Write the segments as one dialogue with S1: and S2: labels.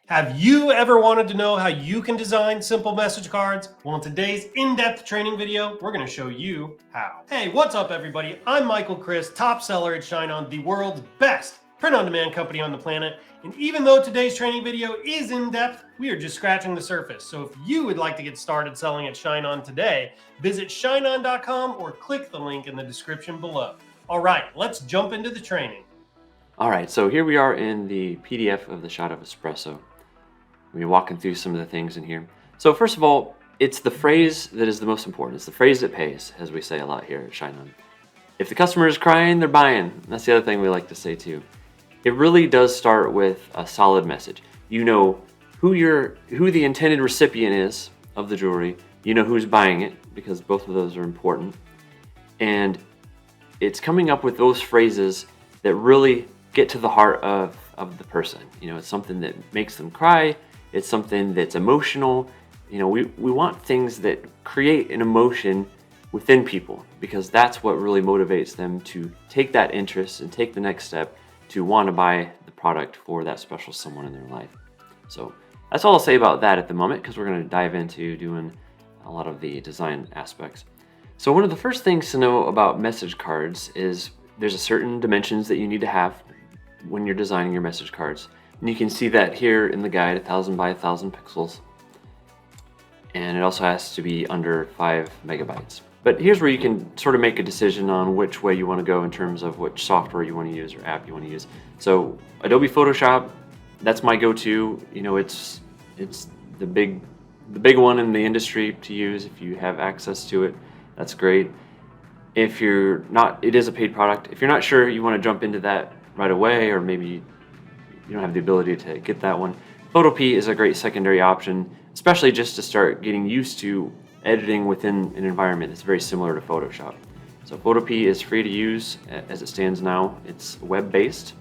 S1: Have you ever wanted to know how you can design simple message cards? Well, in today's in-depth training video, we're going to show you how. Hey, what's up everybody? I'm Michael Chris, top seller at ShineOn, the world's best print-on-demand company on the planet. And even though today's training video is in-depth, we are just scratching the surface. So if you would like to get started selling at ShineOn today, visit shineon.com or click the link in the description below. All right, let's jump into the training.
S2: All right, so here we are in the PDF of the Shot of Espresso. We're walking through some of the things in here. So first of all, it's the phrase that is the most important. It's the phrase that pays, as we say a lot here at ShineOn. If the customer is crying, they're buying. That's the other thing we like to say too. It really does start with a solid message. You know who the intended recipient is of the jewelry. You know who's buying it, because both of those are important. And it's coming up with those phrases that really get to the heart of the person. You know, it's something that makes them cry. It's something that's emotional. You know, we want things that create an emotion within people, because that's what really motivates them to take that interest and take the next step to want to buy the product for that special someone in their life. So that's all I'll say about that at the moment, because we're going to dive into doing a lot of the design aspects. So one of the first things to know about message cards is there's a certain dimensions that you need to have when you're designing your message cards. And you can see that here in the guide, 1000 by 1000 pixels. And it also has to be under 5 megabytes. But here's where you can sort of make a decision on which way you want to go in terms of which software you want to use or app you want to use. So Adobe Photoshop, that's my go-to. You know, it's the big one in the industry to use. If you have access to it, that's great. If you're not, it is a paid product. If you're not sure you want to jump into that right away, or maybe you don't have the ability to get that one, Photopea is a great secondary option, especially just to start getting used to editing within an environment that's very similar to Photoshop. So Photopea is free to use as it stands now. It's web-based,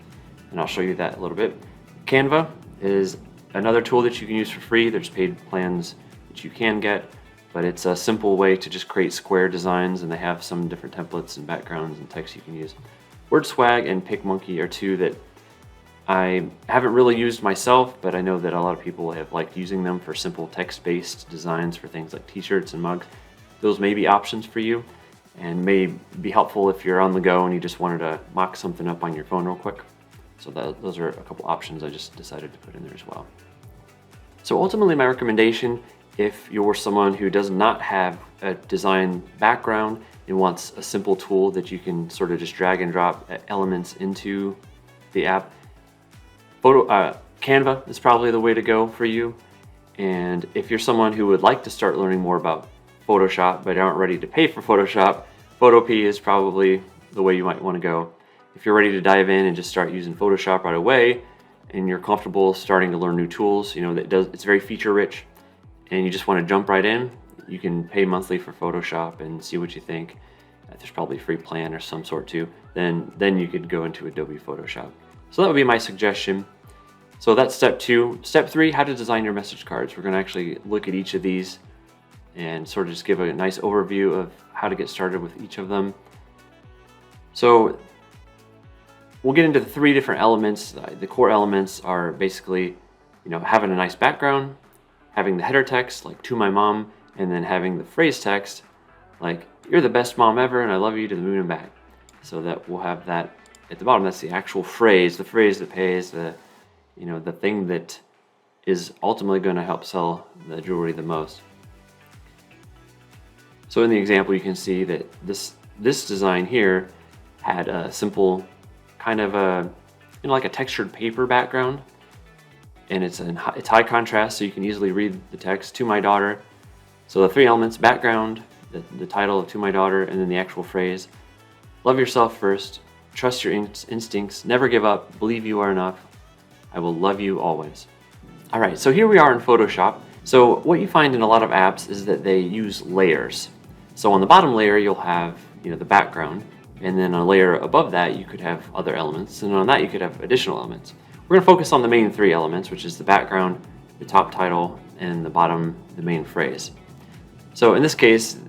S2: and I'll show you that a little bit. Canva is another tool that you can use for free. There's paid plans that you can get, but it's a simple way to just create square designs, and they have some different templates and backgrounds and text you can use. WordSwag and PicMonkey are two that I haven't really used myself, but I know that a lot of people have liked using them for simple text-based designs for things like t-shirts and mugs. Those may be options for you and may be helpful if you're on the go and you just wanted to mock something up on your phone real quick. So those are a couple options I just decided to put in there as well. So ultimately my recommendation, if you're someone who does not have a design background and wants a simple tool that you can sort of just drag and drop elements into the app, Canva is probably the way to go for you. And if you're someone who would like to start learning more about Photoshop but aren't ready to pay for Photoshop, Photopea is probably the way you might want to go. If you're ready to dive in and just start using Photoshop right away, and you're comfortable starting to learn new tools, you know, it's very feature rich, and you just want to jump right in, you can pay monthly for Photoshop and see what you think. There's probably a free plan or some sort too. Then you could go into Adobe Photoshop. So that would be my suggestion. So that's step 2. Step 3, how to design your message cards. We're going to actually look at each of these and sort of just give a nice overview of how to get started with each of them. So we'll get into the 3 different elements. The core elements are basically, you know, having a nice background, having the header text like "to my mom," and then having the phrase text like "you're the best mom ever and I love you to the moon and back." So that we'll have that at the bottom. That's the actual phrase, the phrase that pays, the thing that is ultimately going to help sell the jewelry the most. So in the example, you can see that this design here had a simple kind of like a textured paper background, and it's high contrast, so you can easily read the text "to my daughter." So the 3 elements: background, the title of "to my daughter," and then the actual phrase. Love yourself first, trust your instincts, never give up, believe you are enough, I will love you always. All right, so here we are in Photoshop. So what you find in a lot of apps is that they use layers. So on the bottom layer, you'll have, you know, the background, and then a layer above that, you could have other elements, and on that, you could have additional elements. We're gonna focus on the main 3 elements, which is the background, the top title, and the bottom, the main phrase. So in this case,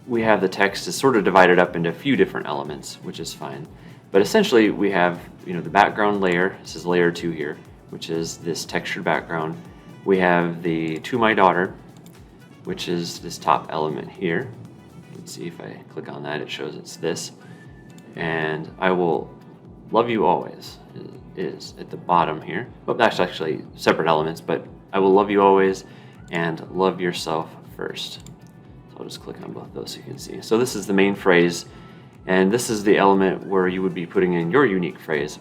S2: we have the text is sort of divided up into a few different elements, which is fine. But essentially, we have, you know, the background layer. This is layer 2 here. which is this textured background. We have the To My Daughter, which is this top element here. You can see if I click on that, it shows it's this. And I Will Love You Always is at the bottom here. Well, that's actually separate elements, but I Will Love You Always and Love Yourself First. So I'll just click on both of those so you can see. So this is the main phrase, and this is the element where you would be putting in your unique phrase.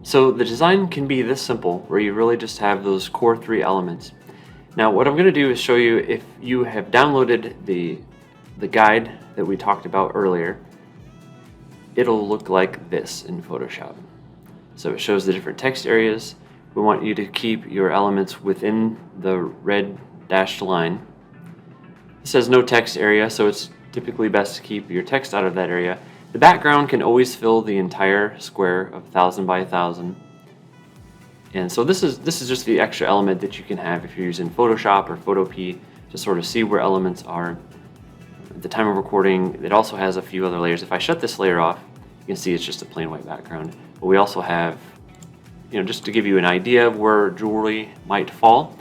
S2: So the design can be this simple, where you really just have those core 3 elements. Now what I'm going to do is show you, if you have downloaded the guide that we talked about earlier, it'll look like this in Photoshop. So it shows the different text areas. We want you to keep your elements within the red dashed line. It says no text area, so it's typically best to keep your text out of that area. The background can always fill the entire square of 1000 by 1000. And so this is just the extra element that you can have if you're using Photoshop or Photopea to sort of see where elements are. At the time of recording, it also has a few other layers. If I shut this layer off, you can see it's just a plain white background. But we also have, just to give you an idea of where jewelry might fall.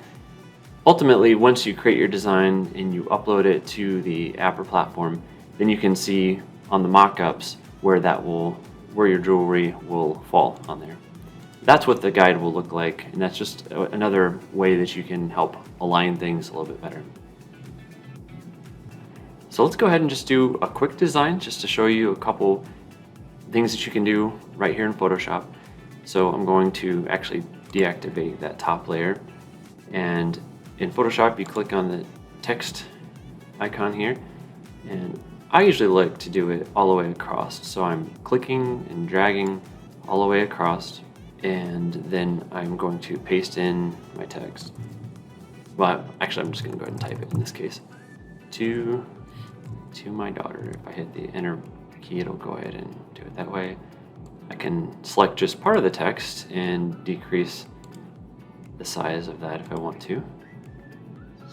S2: Ultimately, once you create your design and you upload it to the app or platform, then you can see on the mock-ups where your jewelry will fall on there. That's what the guide will look like, and that's just another way that you can help align things a little bit better. So let's go ahead and just do a quick design just to show you a couple things that you can do right here in Photoshop. So I'm going to actually deactivate that top layer, and in Photoshop you click on the text icon here, and I usually like to do it all the way across. So I'm clicking and dragging all the way across, and then I'm going to paste in my text. Well, actually I'm just going to go ahead and type it in this case. To My Daughter. If I hit the enter key, it'll go ahead and do it that way. I can select just part of the text and decrease the size of that if I want to.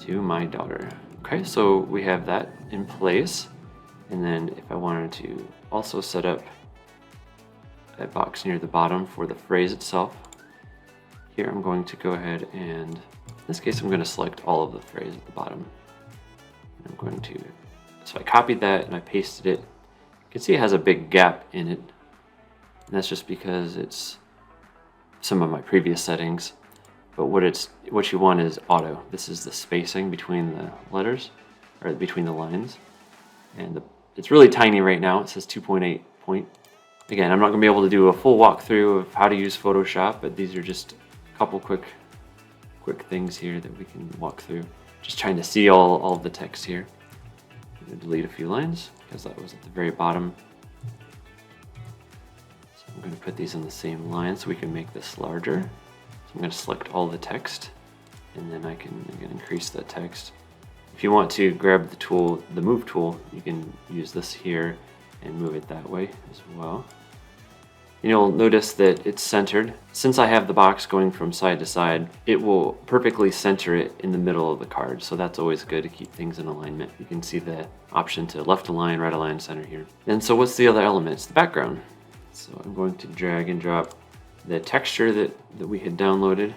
S2: To My Daughter. Okay, so we have that in place. And then if I wanted to also set up that box near the bottom for the phrase itself, here I'm going to go ahead and, in this case, I'm going to select all of the phrase at the bottom. I'm going to, so I copied that and I pasted it. You can see it has a big gap in it. And that's just because it's some of my previous settings. But what you want is auto. This is the spacing between the letters, or between the lines. And it's really tiny right now. It says 2.8 point. Again, I'm not going to be able to do a full walkthrough of how to use Photoshop, but these are just a couple quick things here that we can walk through. Just trying to see all of the text here. I'm going to delete a few lines because that was at the very bottom. So I'm going to put these in the same line so we can make this larger. So I'm going to select all the text, and then I can increase the text. If you want to grab the tool, the move tool, you can use this here and move it that way as well. You'll notice that it's centered. Since I have the box going from side to side, it will perfectly center it in the middle of the card. So that's always good to keep things in alignment. You can see the option to left align, right align, center here. And so what's the other element? It's the background. So I'm going to drag and drop the texture that we had downloaded,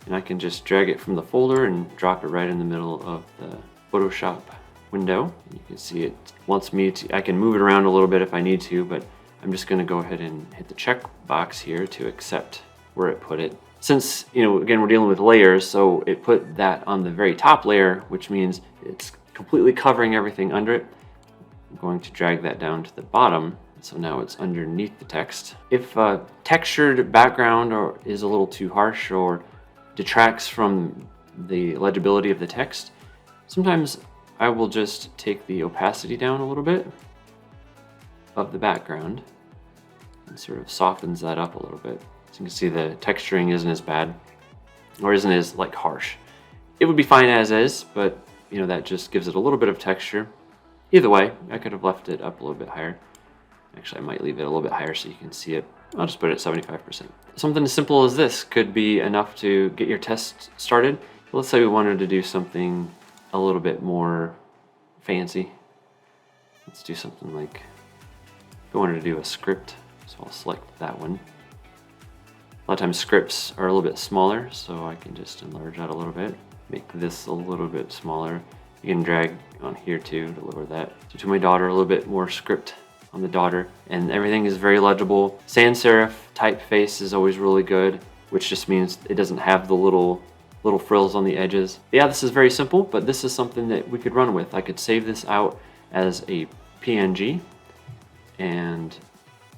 S2: and I can just drag it from the folder and drop it right in the middle of the Photoshop window. You can see it wants me to, I can move it around a little bit if I need to, but I'm just going to go ahead and hit the check box here to accept where it put it. Since, again, we're dealing with layers, so it put that on the very top layer, which means it's completely covering everything under it. I'm going to drag that down to the bottom, so now it's underneath the text. If a textured background is a little too harsh or detracts from the legibility of the text, sometimes I will just take the opacity down a little bit of the background and sort of softens that up a little bit. So you can see the texturing isn't as bad, or isn't as harsh. It would be fine as is, but that just gives it a little bit of texture. Either way, I could have left it up a little bit higher. Actually, I might leave it a little bit higher so you can see it. I'll just put it at 75%. Something as simple as this could be enough to get your test started. Let's say we wanted to do something a little bit more fancy. Let's do something like, if we wanted to do a script, so I'll select that one. A lot of times scripts are a little bit smaller, so I can just enlarge that a little bit, make this a little bit smaller. You can drag on here too to lower that. So to my daughter, a little bit more script on the daughter, and everything is very legible. Sans serif typeface is always really good, which just means it doesn't have the little frills on the edges. Yeah, this is very simple, but this is something that we could run with. I could save this out as a PNG, and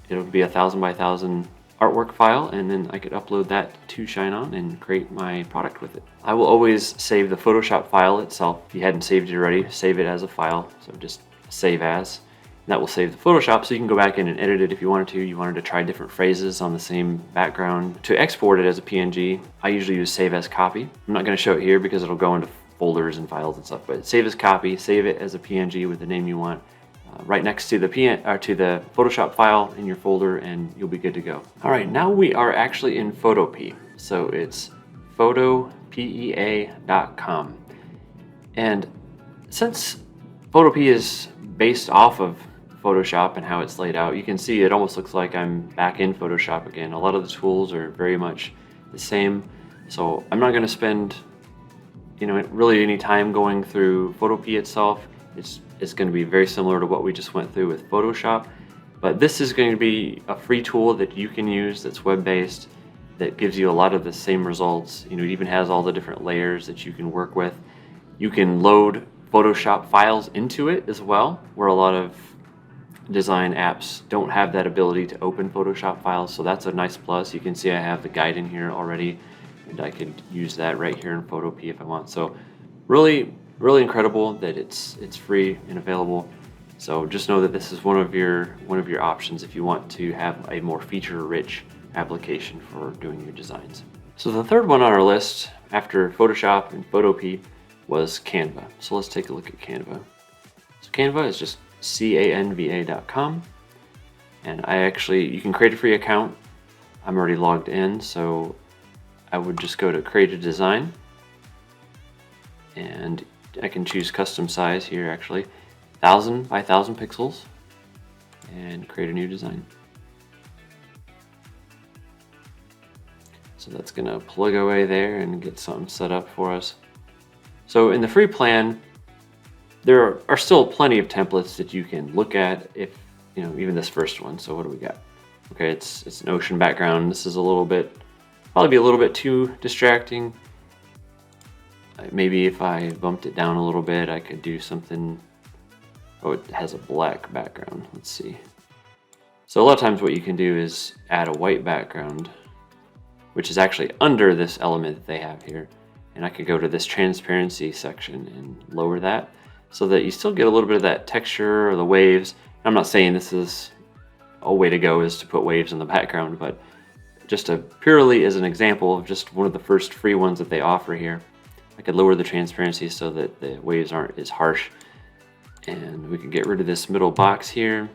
S2: it'll be 1,000 by 1,000 artwork file, and then I could upload that to ShineOn and create my product with it. I will always save the Photoshop file itself. If you hadn't saved it already, save it as a file. So just save as. And that will save the Photoshop, so you can go back in and edit it if you wanted to. You wanted to try different phrases on the same background. To export it as a PNG, I usually use save as copy. I'm not going to show it here because it'll go into folders and files and stuff, but save as copy, save it as a PNG with the name you want. Right next to the Photoshop file in your folder, and you'll be good to go. All right, now we are actually in Photopea. So it's photopea.com. And since Photopea is based off of Photoshop and how it's laid out, you can see it almost looks like I'm back in Photoshop again. A lot of the tools are very much the same. So I'm not going to spend, really any time going through Photopea itself. It's going to be very similar to what we just went through with Photoshop, but this is going to be a free tool that you can use that's web-based, that gives you a lot of the same results. It even has all the different layers that you can work with. You can load Photoshop files into it as well, where a lot of design apps don't have that ability to open Photoshop files, so that's a nice plus. You can see I have the guide in here already, and I could use that right here in Photopea if I want. So really incredible that it's free and available. So just know that this is one of your options if you want to have a more feature-rich application for doing your designs. So the third one on our list after Photoshop and Photopea was Canva. So let's take a look at Canva. So Canva is just canva.com, and you can create a free account. I'm already logged in, so I would just go to create a design, and I can choose custom size here, actually 1,000 by 1,000 pixels, and create a new design. So that's gonna plug away there and get something set up for us. So in the free plan, there are still plenty of templates that you can look at, if even this first one. So what do we got? Okay, it's an ocean background. This is probably be a little bit too distracting. Maybe if I bumped it down a little bit, I could do something. Oh, it has a black background. Let's see. So a lot of times what you can do is add a white background, which is actually under this element that they have here. And I could go to this transparency section and lower that so that you still get a little bit of that texture or the waves. I'm not saying this is a way to go is to put waves in the background, but just purely as an example of just one of the first free ones that they offer here. I could lower the transparency so that the waves aren't as harsh. And we can get rid of this middle box here.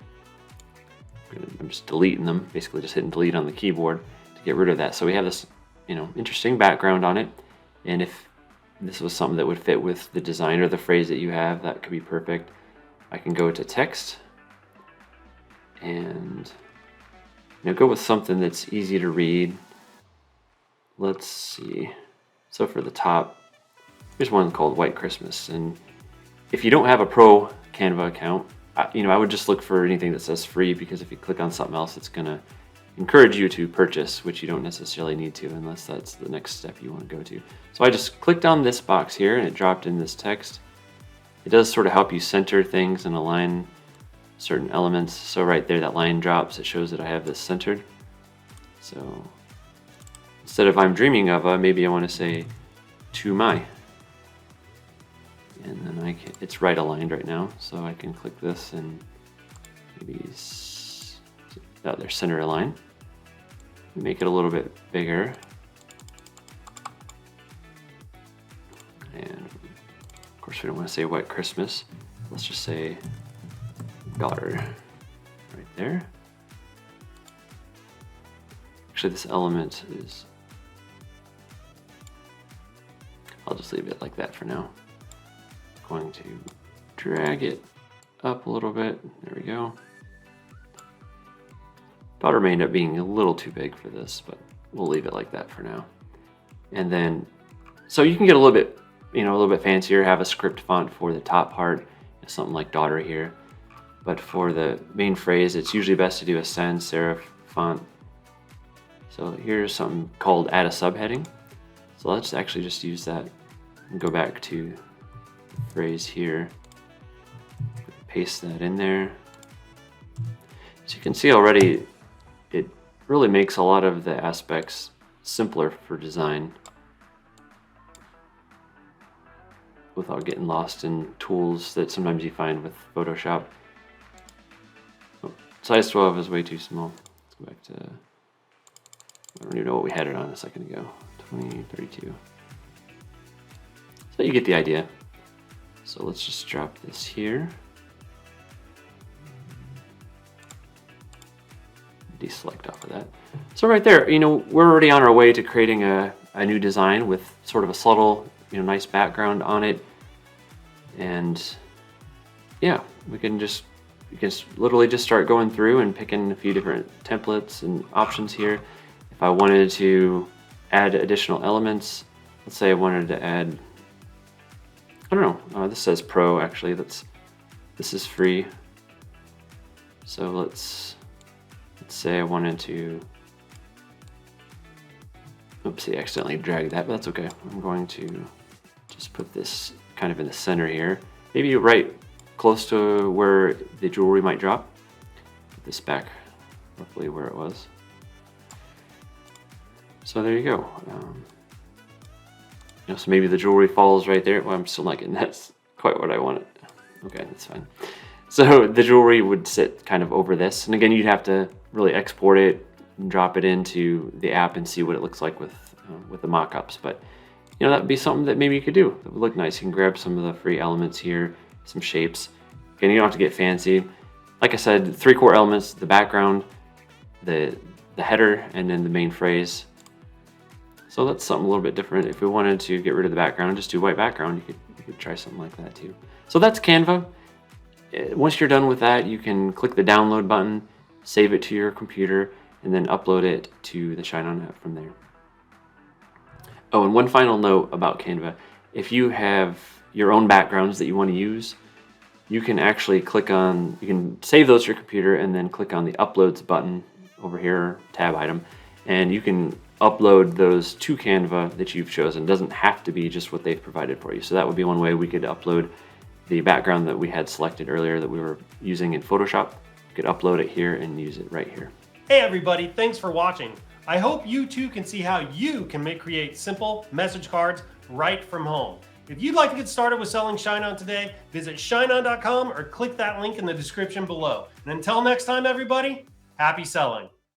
S2: I'm just deleting them, basically just hitting delete on the keyboard to get rid of that. So we have this, interesting background on it. And if this was something that would fit with the design or the phrase that you have, that could be perfect. I can go to text and go with something that's easy to read. Let's see. So for the top, here's one called White Christmas. And if you don't have a pro Canva account, I would just look for anything that says free, because if you click on something else, it's gonna encourage you to purchase, which you don't necessarily need to unless that's the next step you want to go to. So I just clicked on this box here and it dropped in this text. It does sort of help you center things and align certain elements. So right there, that line drops, it shows that I have this centered. So instead of I'm dreaming of maybe I want to say to my. And then it's right aligned right now, so I can click this and maybe there's center align. Make it a little bit bigger. And of course we don't want to say White Christmas. Let's just say daughter right there. Actually, this element I'll just leave it like that for now. Going to drag it up a little bit. There we go. Daughter may end up being a little too big for this, but we'll leave it like that for now. And then, so you can get a little bit, a little bit fancier, have a script font for the top part, something like daughter here. But for the main phrase, it's usually best to do a sans serif font. So here's something called add a subheading. So let's actually just use that and go back to the phrase here. Paste that in there. So you can see already, it really makes a lot of the aspects simpler for design without getting lost in tools that sometimes you find with Photoshop. Oh, size 12 is way too small. Let's go back to, I don't even know what we had it on a second ago. 2032. So you get the idea. So let's just drop this here. Deselect off of that. So right there, we're already on our way to creating a new design with sort of a subtle, nice background on it. And yeah, we can literally just start going through and picking a few different templates and options here. If I wanted to add additional elements, let's say I wanted to add, I don't know, this says pro actually, this is free. So let's say I wanted to, oopsie, I accidentally dragged that, but that's okay. I'm going to just put this kind of in the center here, maybe right close to where the jewelry might drop. Put this back roughly where it was. So there you go. So maybe the jewelry falls right there. Well, I'm still not getting that's quite what I wanted. Okay, that's fine. So the jewelry would sit kind of over this. And again, you'd have to really export it and drop it into the app and see what it looks like with the mock-ups. But that would be something that maybe you could do. It would look nice. You can grab some of the free elements here, some shapes. Again, you don't have to get fancy. Like I said, 3 core elements: the background, the header, and then the main phrase. So that's something a little bit different. If we wanted to get rid of the background, just do white background, you could try something like that too. So that's Canva. Once you're done with that, you can click the download button, save it to your computer, and then upload it to the ShineOn app from there. Oh, and one final note about Canva. If you have your own backgrounds that you want to use, you can actually you can save those to your computer and then click on the uploads button over here, tab item, and you can upload those to Canva that you've chosen. It doesn't have to be just what they've provided for you. So that would be one way we could upload the background that we had selected earlier that we were using in Photoshop. You could upload it here and use it right here.
S1: Hey everybody, thanks for watching. I hope you too can see how you can create simple message cards right from home. If you'd like to get started with selling ShineOn today, visit shineon.com or click that link in the description below. And until next time everybody, happy selling.